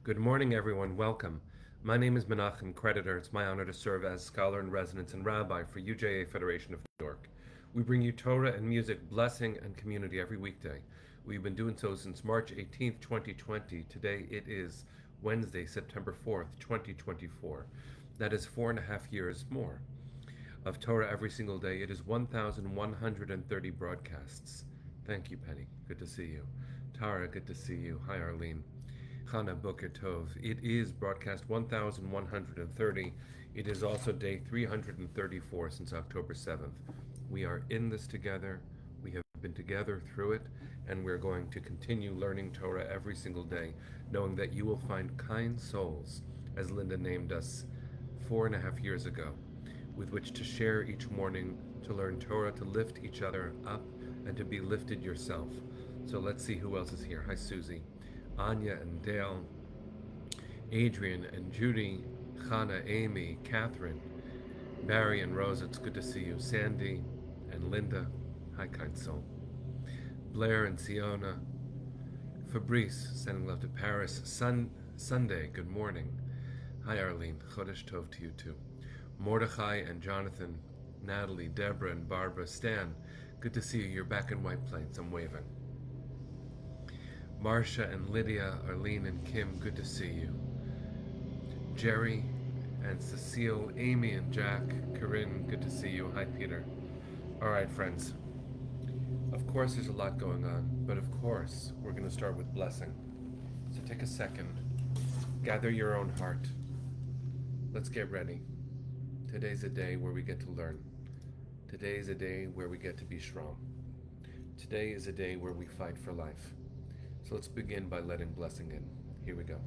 Good morning, everyone. Welcome. My name is Menachem Creditor. It's my honor to serve as scholar in residence and rabbi for UJA Federation of New York. We bring you Torah and music, blessing, and community every weekday. We've been doing so since March 18th, 2020. Today it is Wednesday, September 4th, 2024. That is 4.5 years more of Torah every single day. It is 1,130 broadcasts. Thank you, Penny. Good to see you. Tara, good to see you. Hi, Arlene. Chana Boker Tov. It is broadcast 1,130. It is also day 334 since October 7th. We are in this together. We have been together through it, and we're going to continue learning Torah every single day, knowing that you will find kind souls, as Linda named us 4.5 years ago, with which to share each morning, to learn Torah, to lift each other up, and to be lifted yourself. So let's see who else is here. Hi, Susie. Anya and Dale, Adrian and Judy, Chana, Amy, Catherine, Barry and Rose, it's good to see you. Sandy and Linda, hi, kind soul. Blair and Siona, Fabrice, sending love to Paris. Sunday, good morning. Hi, Arlene. Chodesh Tov to you too. Mordechai and Jonathan, Natalie, Deborah, and Barbara. Stan, good to see you. You're back in White Plains. I'm waving. Marcia and Lydia, Arlene and Kim, good to see you. Jerry and Cecile, Amy and Jack, Corinne, good to see you. Hi, Peter. All right, friends. Of course, there's a lot going on, but of course, we're going to start with blessing. So take a second, gather your own heart. Let's get ready. Today's a day where we get to learn. Today is a day where we get to be strong. Today is a day where we fight for life. So let's begin by letting blessing in. Here we go.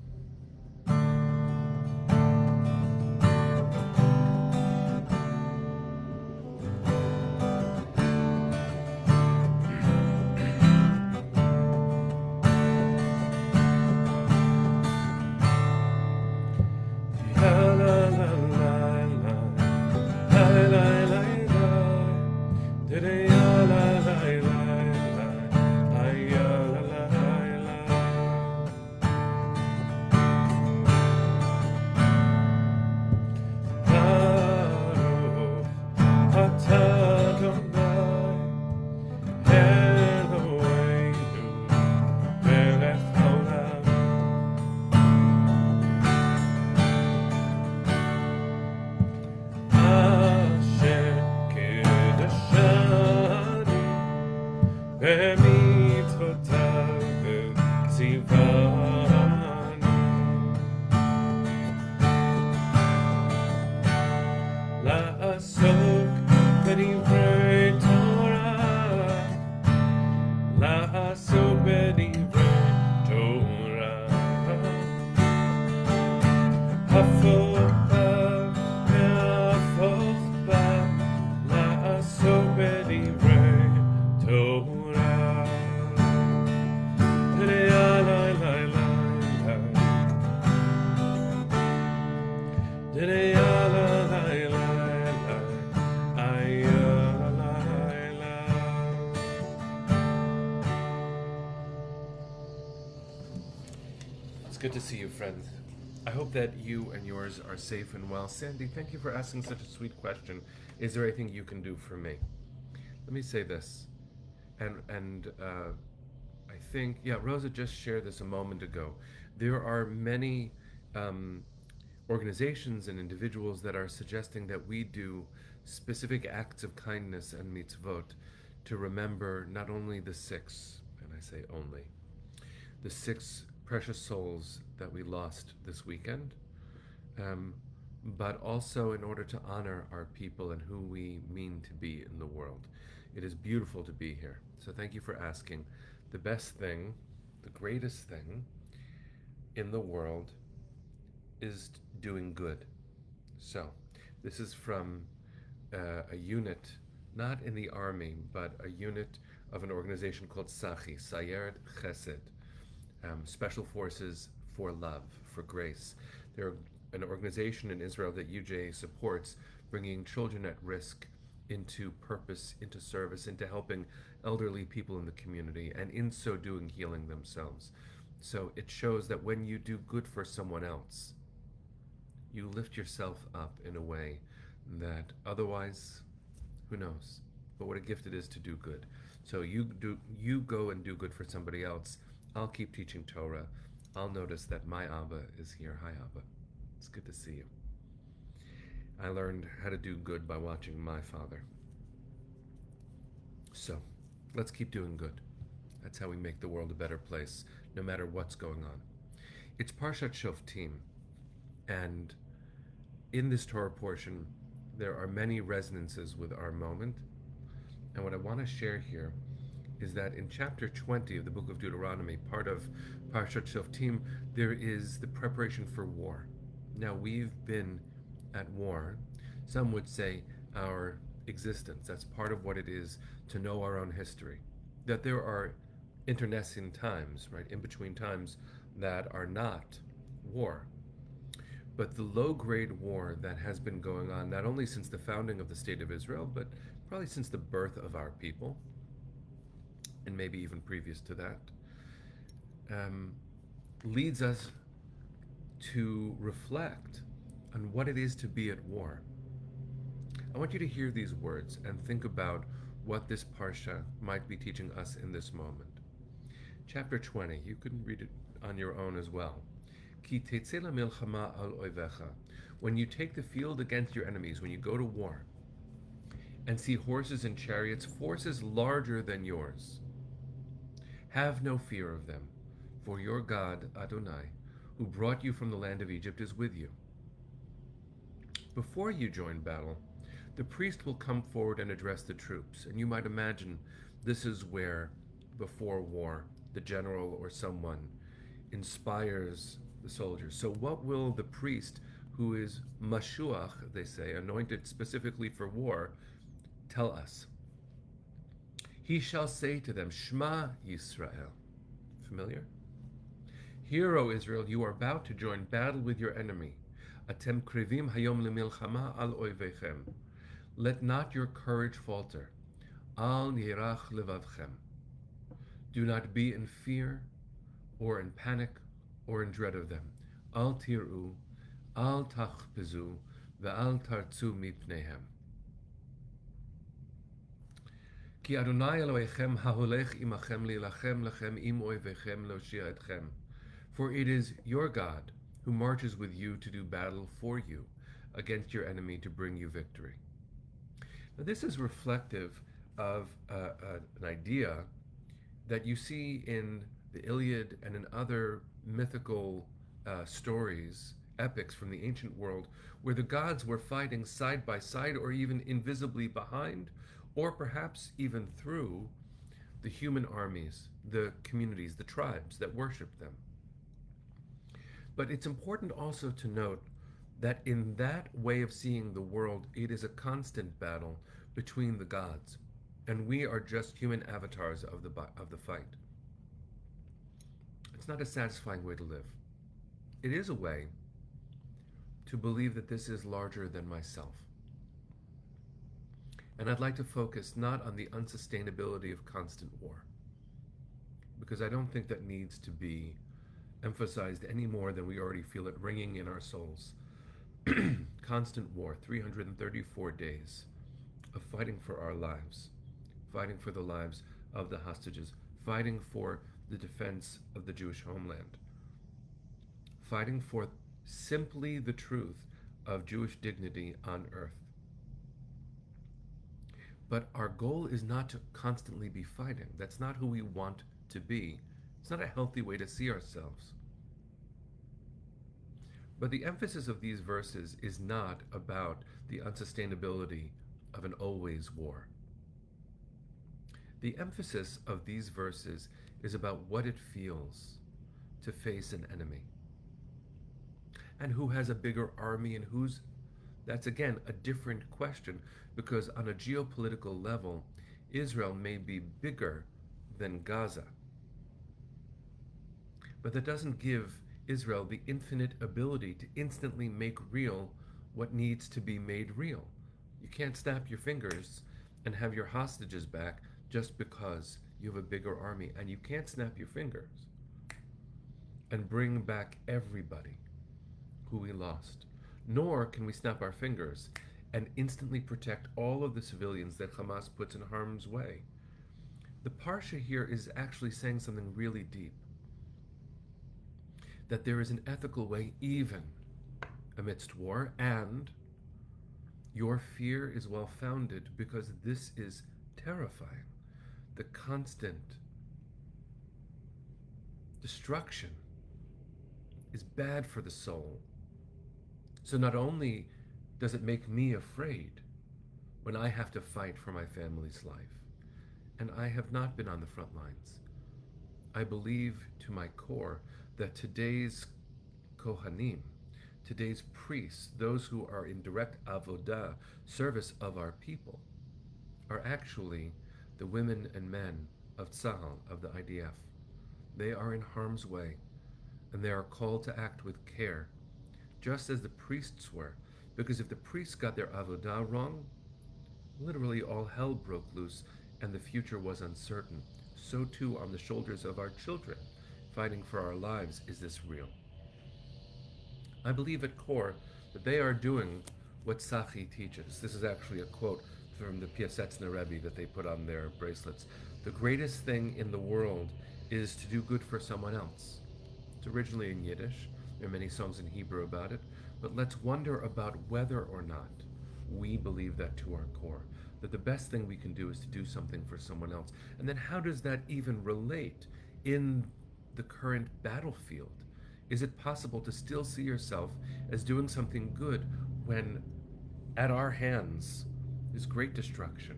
Good to see you, friends. I hope that you and yours are safe and well. Sandy, thank you for asking such a sweet question. Is there anything you can do for me? Let me say this, and I think, yeah, Rosa just shared this a moment ago. There are many organizations and individuals that are suggesting that we do specific acts of kindness and mitzvot to remember not only the six, and I say only, the six precious souls that we lost this weekend, but also in order to honor our people and who we mean to be in the world. It is beautiful to be here. So thank you for asking. The best thing, the greatest thing in the world is doing good. So this is from a unit, not in the army, but a unit of an organization called Sachi, Sayeret Chesed. Special Forces for Love, for Grace. They're an organization in Israel that UJA supports, bringing children at risk into purpose, into service, into helping elderly people in the community, and in so doing, healing themselves. So it shows that when you do good for someone else, you lift yourself up in a way that otherwise, who knows? But what a gift it is to do good. So you go and do good for somebody else. I'll keep teaching Torah. I'll notice that my Abba is here. Hi Abba. It's good to see you. I learned how to do good by watching my father. So, let's keep doing good. That's how we make the world a better place, no matter what's going on. It's Parshat Shoftim, and in this Torah portion, there are many resonances with our moment. And what I want to share here is that in chapter 20 of the book of Deuteronomy, part of Parshat Shoftim, there is the preparation for war. Now, we've been at war. Some would say our existence. That's part of what it is to know our own history. That there are internecine times, right, in between times that are not war. But the low-grade war that has been going on, not only since the founding of the State of Israel, but probably since the birth of our people, and maybe even previous to that, leads us to reflect on what it is to be at war. I want you to hear these words and think about what this Parsha might be teaching us in this moment. Chapter 20, you can read it on your own as well. Ki tetzeh lemilchama al oivecha. When you take the field against your enemies, when you go to war, and see horses and chariots, forces larger than yours, have no fear of them, for your God, Adonai, who brought you from the land of Egypt, is with you. Before you join battle, the priest will come forward and address the troops, and you might imagine this is where, before war, the general or someone inspires the soldiers. So what will the priest, who is Mashuach, they say, anointed specifically for war, tell us? He shall say to them, Shema Yisrael. Familiar? Hear, O Israel, you are about to join battle with your enemy. Atem krivim hayom lemilchama al oivechem. Let not your courage falter. Al yirach levavchem. Do not be in fear, or in panic, or in dread of them. Al tiru, al tachpezu, ve'al tartzu mipnehem. Ki Adonai Elohechem haholech imachem lilachem lechem im oivechem loshia etchem. For it is your God who marches with you to do battle for you against your enemy to bring you victory. Now, this is reflective of an idea that you see in the Iliad and in other mythical stories, epics from the ancient world, where the gods were fighting side by side or even invisibly behind, or perhaps even through the human armies, the communities, the tribes that worshiped them. But it's important also to note that in that way of seeing the world, it is a constant battle between the gods, and we are just human avatars of the fight. It's not a satisfying way to live. It is a way to believe that this is larger than myself. And I'd like to focus not on the unsustainability of constant war, because I don't think that needs to be emphasized any more than we already feel it ringing in our souls. Constant war, 334 days of fighting for our lives, fighting for the lives of the hostages, fighting for the defense of the Jewish homeland, fighting for simply the truth of Jewish dignity on earth. But our goal is not to constantly be fighting. That's not who we want to be. It's not a healthy way to see ourselves. But the emphasis of these verses is not about the unsustainability of an always war. The emphasis of these verses is about what it feels to face an enemy, and who has a bigger army, and who's... That's again a different question, because on a geopolitical level, Israel may be bigger than Gaza. But that doesn't give Israel the infinite ability to instantly make real what needs to be made real. You can't snap your fingers and have your hostages back just because you have a bigger army, and you can't snap your fingers and bring back everybody who we lost. Nor can we snap our fingers and instantly protect all of the civilians that Hamas puts in harm's way. The Parsha here is actually saying something really deep, that there is an ethical way even amidst war, and your fear is well founded because this is terrifying. The constant destruction is bad for the soul. So not only does it make me afraid when I have to fight for my family's life, and I have not been on the front lines, I believe to my core that today's Kohanim, today's priests, those who are in direct avodah, service of our people, are actually the women and men of Tzahal, of the IDF. They are in harm's way, and they are called to act with care, just as the priests were. Because if the priests got their avodah wrong, literally all hell broke loose, and the future was uncertain. So too on the shoulders of our children, fighting for our lives, is this real. I believe at core that they are doing what Tzachi teaches. This is actually a quote from the Piasetzner Rebbe that they put on their bracelets. The greatest thing in the world is to do good for someone else. It's originally in Yiddish. There are many songs in Hebrew about it. But let's wonder about whether or not we believe that to our core, that the best thing we can do is to do something for someone else. And then how does that even relate in the current battlefield? Is it possible to still see yourself as doing something good when at our hands is great destruction?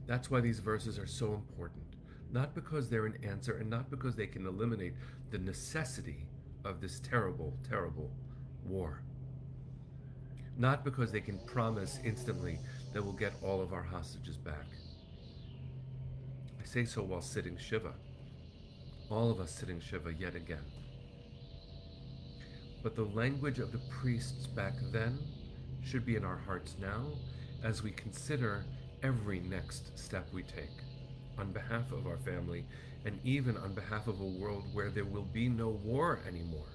That's why these verses are so important. Not because they're an answer, and not because they can eliminate the necessity of this terrible, terrible war. Not because they can promise instantly that we'll get all of our hostages back. I say so while sitting Shiva. All of us sitting Shiva yet again. But the language of the priests back then should be in our hearts now as we consider every next step we take on behalf of our family, and even on behalf of a world where there will be no war anymore.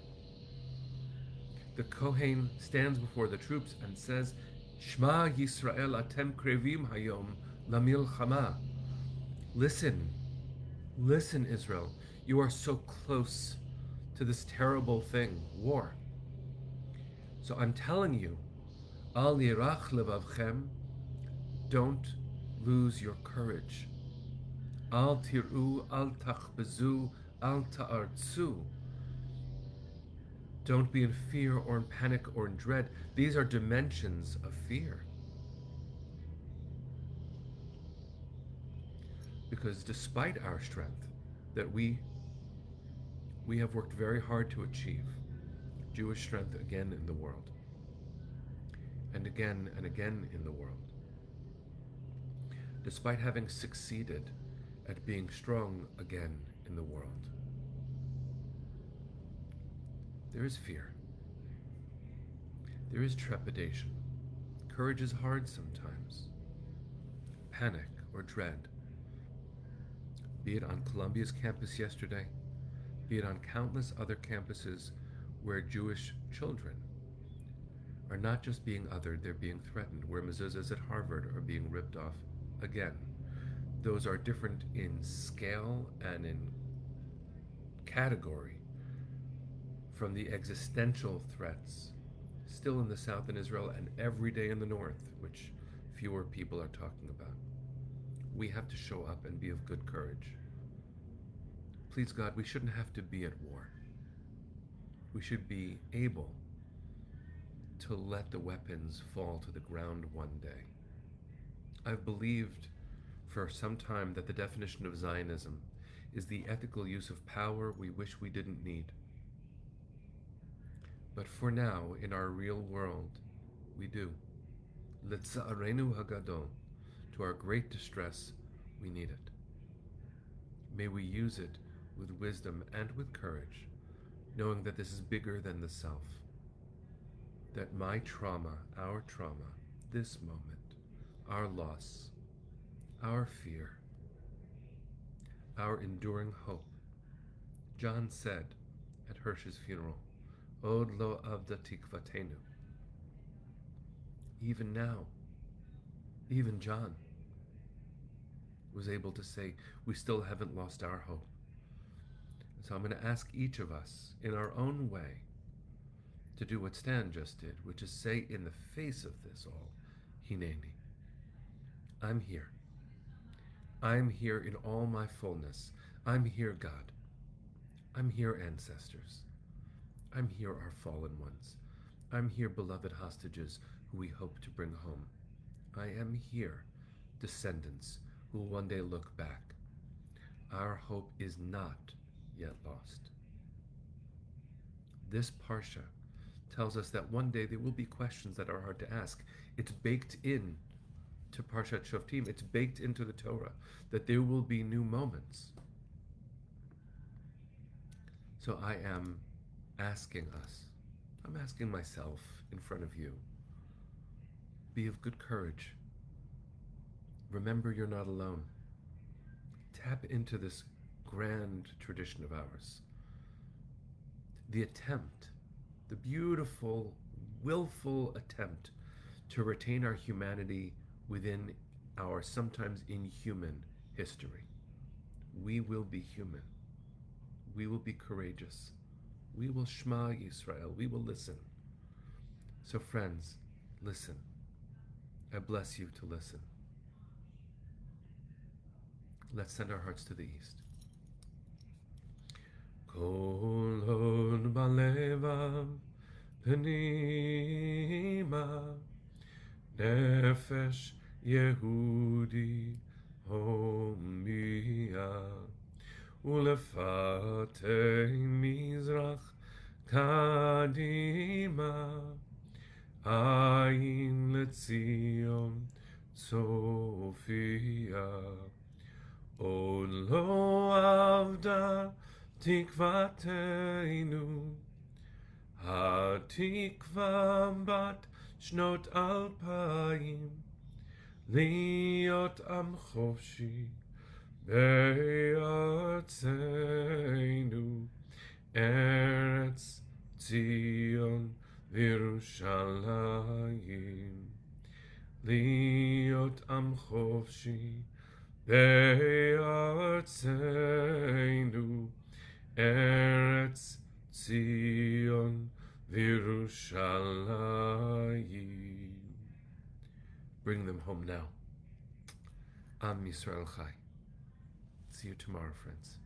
The Kohen stands before the troops and says, Shema Yisrael atem krevim hayom lamilchama. Listen, listen, Israel. You are so close to this terrible thing, war. So I'm telling you, al yirach levavchem, don't lose your courage. Al tiru, al tachbezu, al ta'artzu. Don't be in fear or in panic or in dread. These are dimensions of fear. Because despite our strength that we have worked very hard to achieve, Jewish strength again in the world, and again in the world, despite having succeeded at being strong again in the world, there is fear. There is trepidation. Courage is hard sometimes. Panic or dread. Be it on Columbia's campus yesterday, be it on countless other campuses where Jewish children are not just being othered, they're being threatened, where mezuzahs at Harvard are being ripped off again. Those are different in scale and in category from the existential threats still in the south in Israel and every day in the north, which fewer people are talking about. We have to show up and be of good courage. Please God, we shouldn't have to be at war. We should be able to let the weapons fall to the ground one day. I've believed for some time that the definition of Zionism is the ethical use of power we wish we didn't need. But for now, in our real world, we do. Letza'arenu hagadol, to our great distress, we need it. May we use it with wisdom and with courage, knowing that this is bigger than the self. That my trauma, our trauma, this moment, our loss, our fear, our enduring hope, John said at Hirsch's funeral, Od lo avda tikvatenu. Even now, even John was able to say, we still haven't lost our hope. So I'm going to ask each of us, in our own way, to do what Stan just did, which is say in the face of this all, Hineni, I'm here. I'm here in all my fullness. I'm here, God. I'm here, ancestors. I'm here, our fallen ones. I'm here, beloved hostages who we hope to bring home. I am here, descendants who will one day look back. Our hope is not yet lost. This Parsha tells us that one day there will be questions that are hard to ask. It's baked in to Parshat Shoftim. It's baked into the Torah that there will be new moments. So I am asking us, I'm asking myself in front of you, be of good courage. Remember you're not alone. Tap into this grand tradition of ours. The attempt, the beautiful, willful attempt to retain our humanity within our sometimes inhuman history. We will be human. We will be courageous. We will Shema Yisrael. We will listen. So friends, listen. I bless you to listen. Let's send our hearts to the east. Kol hod balevav pnima nefesh Yehudi homia ulefatei mizrach kadima ayin letzion Sophia Od lo avda tikvatenu hatikva bat shnot alpayim liot am chofshi be'artzenu Eretz Zion v'Yerushalayim liot am chofshi be'artzenu Eretz Zion v'Yerushalayim. Bring them home now. Am Yisrael Chai. See you tomorrow, friends.